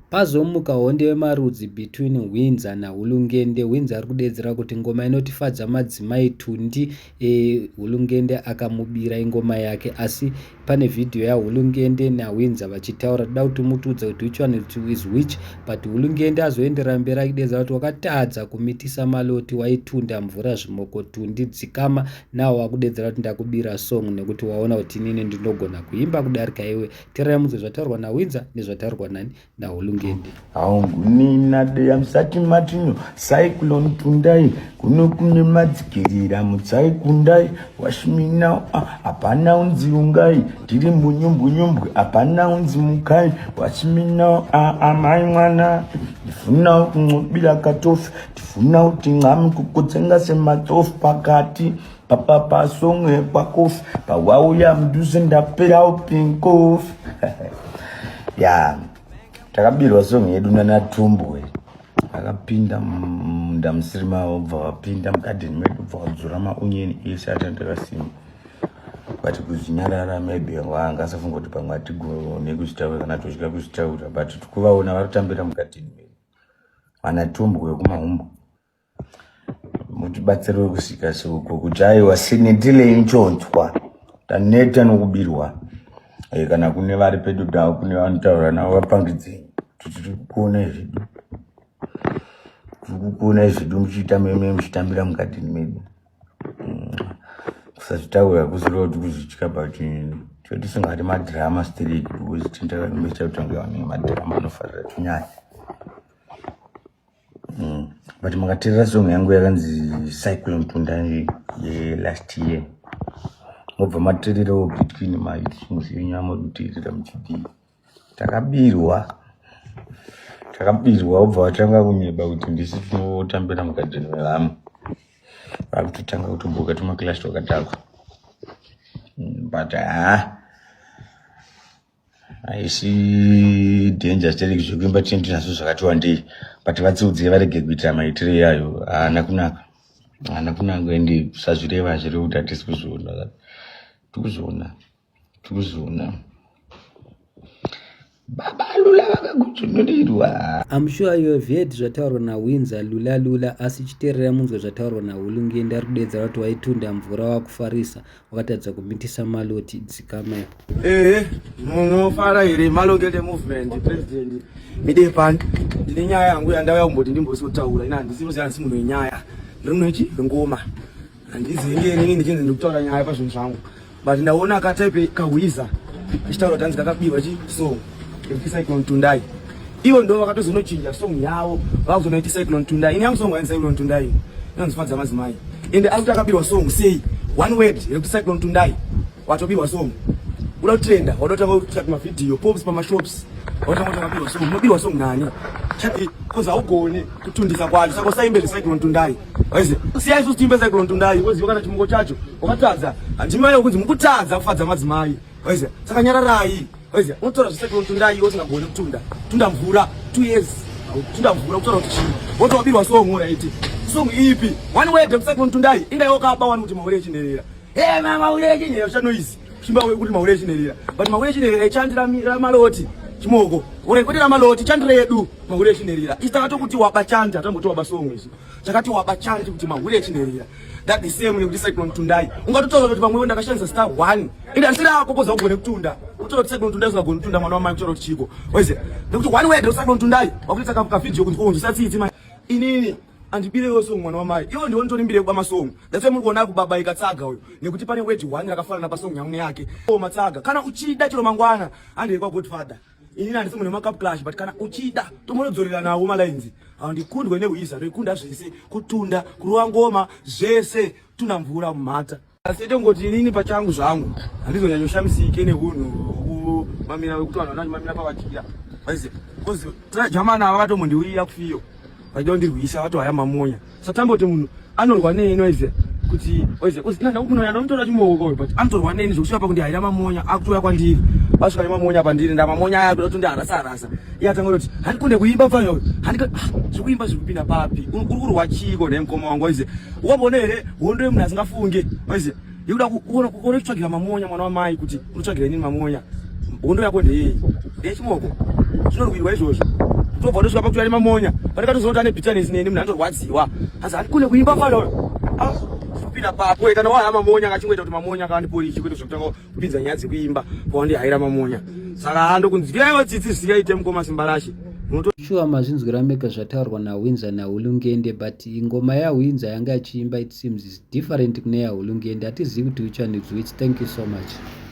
pazomuka honde yemarudzi between Windsor naHulungende. Windsor ari kudedzera kuti ngoma inotifadza madzimai Tundi, Hulungende akamubira ingoma yake, asi pane video yaHulungende naWindsor vachitaura toda kuti mutudza kuti which one is which, but Hulungende azoendera mberi achidedza kuti wakatadza kumitisa maloti, waitunda mvura zvimoko Tundi dzikama, nawo wakudedzera kuti ndakubira song nekuti waona kuti inini ndinogona kuimba kudarika iwe. Teerai munzwe zvataurwa naWindsor nezvataurwa naHulungende. Haungunina deya msati matinyo cyclone Tundai kuno kune madzikirira mutsai kundai washimina apana unzi ungai tiri mbunyumbwe apana unzi mukai washimina amai mwana ndifuna kunqobila katofu ndifuna kuti ngami kukutsenga sematofu pakati papa songe kwakofu pawauya mduze ndapera upinkofu ya takabirwa song yedu naTumbwe akapinda munda musirima obva wapinda mukadheni medu obva wadzura maonyeni ese atandakasimba but kuzinyarara maybe wangasafunga kuti pamwe atigone kuzvitaura kana tosvika kuzvitaura but tikuvaona varikutambira mukadheni medu vanaTumbwe kumahumbo mutibatsirewo kusvika soko kuti aiwa sinetile inchonzwa taneta nokubirwa kana kune vari pedu navo kune vanotaura navo vapangidzei kuti tirikuona zvidu muchiita meme muchitambira mukadheni medu kusazvitaura kusiriwo kuti kuzvitya but chotisingati madhirama straight because tindakanomesa kutanga vanenge madhirama anofarira chinyaya but makateerera song yangu yakanzi Cyclone Tundai last year mobva mateererawo between maiti muzive nyama kuteerera muchidii takabirwa obva watanga kunyeba kuti ndisi tinotambira mukadheni mevamwe vakutotanga kutomboka tumaklasi twakatakwa but haisi danger stereki zvekuimba tindi nazvo zvakati wandei but vatsiudziye varege kuitira maitiro yayo haana kunaka ende sazvireva zviri kuti hatisi kuzviona tikuzviona baba Lula vakagudzvinurirwa. I'm sure you have heard zvataurwa naWindsor Lula, asi chiteerera munzwe zvataurwa naHulungende. Ari kudedzera kuti waitunda mvura wakufarisa, wakatadza kumitisa maloti dzikama. Munofara here malongete movement president midepani ndine nyaya yangu yandauya kumboti ndimbosotaura ina handisi asi munhu wenyaya ndinochi ngoma handizinge inini ndichinzi ndikutaura nyaya pazvinhu zvangu but ndaona akataipe kaHwiza achitaura tanzi kakabirwa song Cyclone Tundai ivo ndo vakatozonochinja song yavo vakazonoita Cyclone Tundai. Ini yangu song yainzi Cyclone Tundai inonzifadza madzimai ende akuti akabirwa song sei one word yekuti Cyclone Tundai watobirwa song uda kutrenda wadotanga kutsvaka mavidhiyo pops pamashops wadotanga kubirwa song unobirwa song nani chati koza ugone kutundisa kwacho saka usaimbere Cyclone Tundai waize siyai sutimbe Cyclone Tundai woziva kana chimungo chacho wakatadza handimai yokunzi mukutadza kufadza madzimai waize saka nyararai waize unotora Cyclone Tundai usingagone tunda mvura 2 years tunda mvura kutora kuti chini wotobirwa song oraiti song ipi one word Cyclone Tundai inga yokaba wani kuti maure chinerera mama ule chinerera chanoizi chimba kuti maure chinerera but maure chinerera ichandira maloti chimoko ore kuti maloti chandiredu maure chinerera isakato kuti wabachanja tamboti wabasongwezo chakati wabachanja kuti maure chinerera that the same with Cyclone Tundai ungatotola kuti pamwe ndakashandisa star 1 inde asira kokoza ugone kutunda utola Cyclone Tundai usagone kutunda mwana wa mai kutola chiko waize ndikuti one word Cyclone Tundai wakulita ka video kuti konje satsitsi mai inini andibile yosong mwana wa mai iwo ndiwo ndonimbire kuba masong that's why muri kuona kubaba ikatsaga uyo nekuti pane word 1 rakafana na pasong yangu yake matsaga kana uchida chilo mangwana ande kwa Godfather inini andisi mune makeup clash but kana uchida tomonodzorera nawo malines andikundwe neUiza ndikunda zvese kutunda kuruwa ngoma zvese tuna mvura mumata asi tongoti inini pachangu zvangu handizonyanyoshamsike nehunhu mamira wekuti vanhu vanani mamira pavakira waize kozi jamana vakatomondiuya kufiyo vachondirwisa vatohaya mamonya satamboti munhu anorwa neni waize kuti waize nanda kunoya nomutora chimoko but anotorwa neni zvokusvika pakuti haina mamonya akutoya kwandiri vasvika nemamonya pandiri ndamamonya aya kuda kuti ndarasa iye atanga kuti handikonde kuimba mfanyo zvikuimba zvikupinda papi uri kurwa chiko nemukoma wangu waize ukambone here hondo yemunhu asingafunge waize yekuda kuona kutsvagira mamonya mwana wamai kuti unotsvagira nini mamonya hondo yako ndeyei ndeyechimoko zvinorwirwa izvozvo tobva tosvika pakuti ari mamonya patakatozonota ane bitterness neni munhu andorwadziwa asi andikone kuimba fana kupinda papo kana waya mamonya akachingoita kuti mamonya akandiporichi kwete zvekutanga kupinza nyaya dzekuimba pawandihaira mamonya saka andokunzwiraiwo tsitsi zvisingaite mukoma simba rashe shuwa mazvinzwira mega zvataurwa naWindsor naHulungende, but ngoma yaWindsor yanga achiimba it seems is different kune yaHulungende. Hatizivi kuti which one is which. Thank you so much.